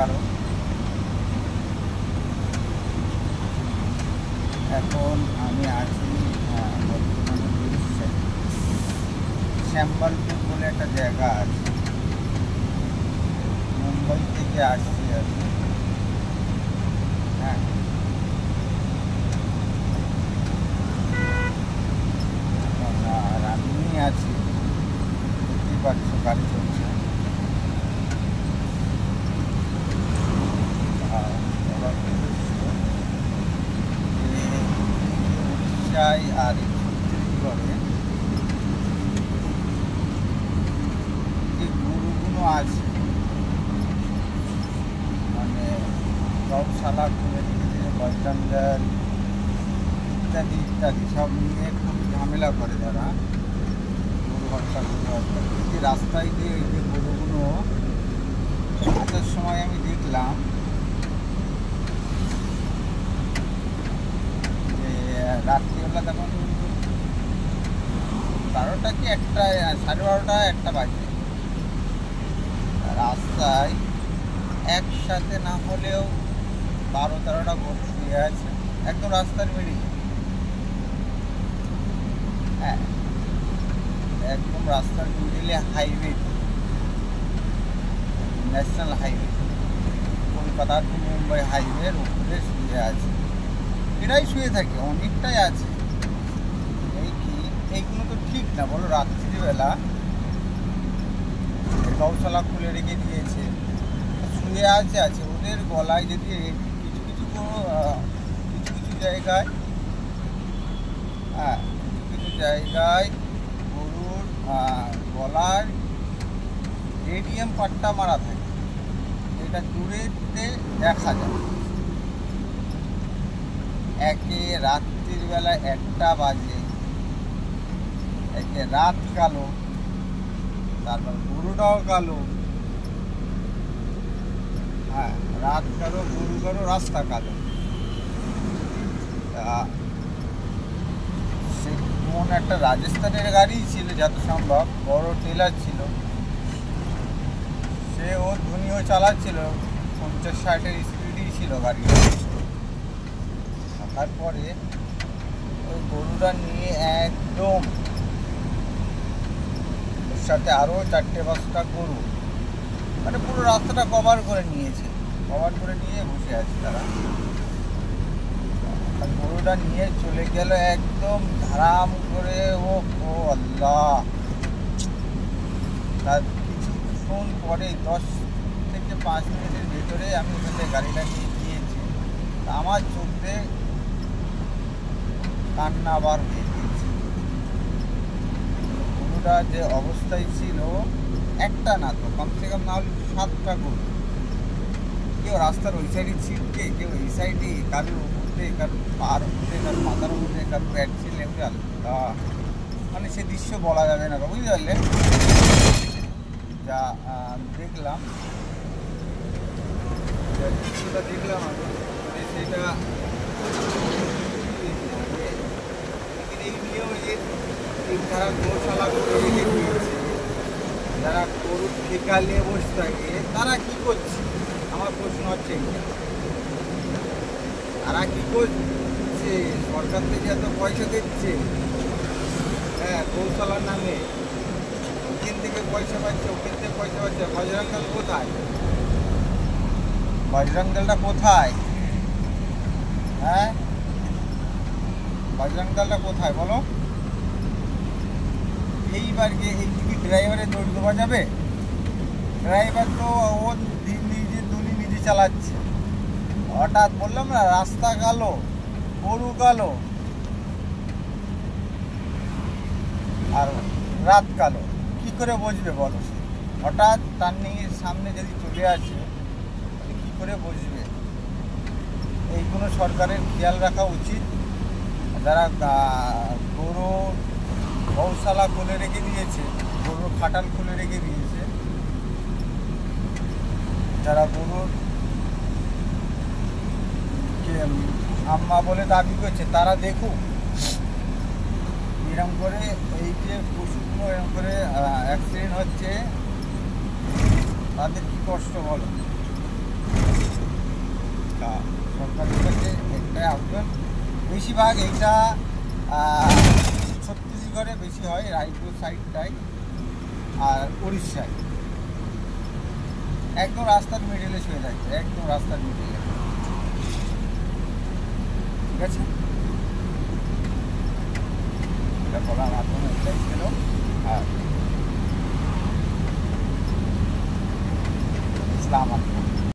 কারণ এখন আমি আছি বর্তমানে উড়িষ্যায় শ্যামবালপুর বলে একটা জায়গা আছে, মুম্বাই থেকে আসছি আর কি। হ্যাঁ, আর আমি আছি, বুঝতেই পারছো গাড়ি চলছে। উড়িষ্যায় আর ছত্তিশগড়ে যে গরুগুলো আছে, মানে গৌশালা খুলে রেখেছে, বজরঙ্গল ইত্যাদি ইত্যাদি সব নিয়ে খুব ঝামেলা করে যারা গরু হত্যা যে রাস্তায় যে এই যে গরুগুলো আসার সময় আমি দেখলাম যে রাত্রিবেলা তখন 12টা কি 1টা, 12:30 1টা বাজে, রাস্তায় একসাথে না হলেও 12-13টা গরু শুয়ে আছে একদম রাস্তার মিডিলে। হ্যাঁ, একদম রাস্তার মিডিলে, highway, national highway, Kolkata to Mumbai হাইওয়ের উপরে শুয়ে আছে। এরাই শুয়ে থাকে, অনেকটাই আছে। এইগুলো তো ঠিক না বলো, রাত্রিবেলা গৌশালা খুলে রেখে দিয়েছে, শুয়ে আছে। ওদের গলায় যদি কিছু কিছু জায়গায়, হ্যাঁ, কিছু জায়গায় গরুর গলার রেডিয়াম পাট্টা মারা থাকে, এটা দূরেতে দেখা যায়। একে রাত্রির বেলা 1টা বাজে, একে রাত কালো, তারপর গরুটাও কালো। হ্যাঁ, রাত কালো, গরু কালো, রাস্তা কালো। সে কোন একটা রাজস্থানের গাড়ি ছিল যত সম্ভব, বড় টেলার ছিল, সে ওর ধুনিও চালাচ্ছিল, 50-60-এর স্পিডই ছিল গাড়ি। তারপরে ওই গরুটা নিয়ে একদম, ওর সাথে আরও 4-5টা গরু, মানে পুরো রাস্তাটা কভার করে নিয়েছে, কভার করে নিয়ে বসে আছে তারা। গরুটা নিয়ে চলে গেল একদম ধারাম করে। ও আল্লাহ! তার কিছুক্ষণ পরে 10 থেকে 5 মিনিটের ভেতরে আমি ওখানে গাড়িটা নিয়ে গিয়েছি, আমার চোখ দিয়ে কান্না আবার হয়ে গিয়েছে। গরুটা যে অবস্থায় ছিল, একটা না তো কমসে কম না হলে 7টা গরু, কেউ রাস্তার ওই সাইডে ছিটকে, কেউ এই সাইডে, কারোর উপরে, কারোর পার উপরে, কারোর মাথার উপরে, কারোর প্যাট ছিলে। আল্লাহ, মানে সে দৃশ্য বলা যাবে না, বুঝতে পারলে? যা দেখলাম, দৃশ্যটা দেখলাম আমি, সেটা যারা গৌশালা করে রেখে দিয়েছে, যারা গরুর ঠিকা নিয়ে বসে থাকে, তারা কি করছে? আমার প্রশ্ন হচ্ছে, তারা কি করছে? সরকার থেকে এত পয়সা দিচ্ছে, হ্যাঁ, গৌশালার নামে, ওখান থেকে পয়সা পাচ্ছে, ওখান থেকে পয়সা পাচ্ছে। বজরঙ্গল কোথায়? বজরঙ্গলটা কোথায়? হ্যাঁ, বজরঙ্গলটা কোথায় বলো? এইবার গিয়ে এই কি ড্রাইভারের দোষ দেওয়া যাবে? ড্রাইভার তো ও নিজে চালাচ্ছে। হঠাৎ বললাম না, রাস্তা কালো, গরু কালো, আর রাত কালো, কি করে বুঝবে বলো? হঠাৎ টার্নিংয়ের সামনে যদি চলে আসে, কি করে বুঝবে? এইগুলো সরকারের খেয়াল রাখা উচিত। যারা গরু গৌশালা খুলে রেখে দিয়েছে, গরুর খাটাল খুলে রেখে দিয়েছে, যারা গরুর আম্মা বলে দাবি করছে, তারা দেখুক এরকম করে এই যে পশুগুলো এরকম করে অ্যাক্সিডেন্ট হচ্ছে, তাদের কি কষ্ট বলো। আচ্ছা, সরকারের কাছে একটাই আবেদন, বেশিরভাগ এইটা ছত্তিশগড়ে বেশি হয়, রায়পুর সাইডটাই আর উড়িষ্যায়। একদম রাস্তার মিডিলে শুয়ে থাকবে, একদম রাস্তার মিডিলে। ঠিক আছে, এটা বলার মাধ্যমে এটাই ছিল। আর ইসলাম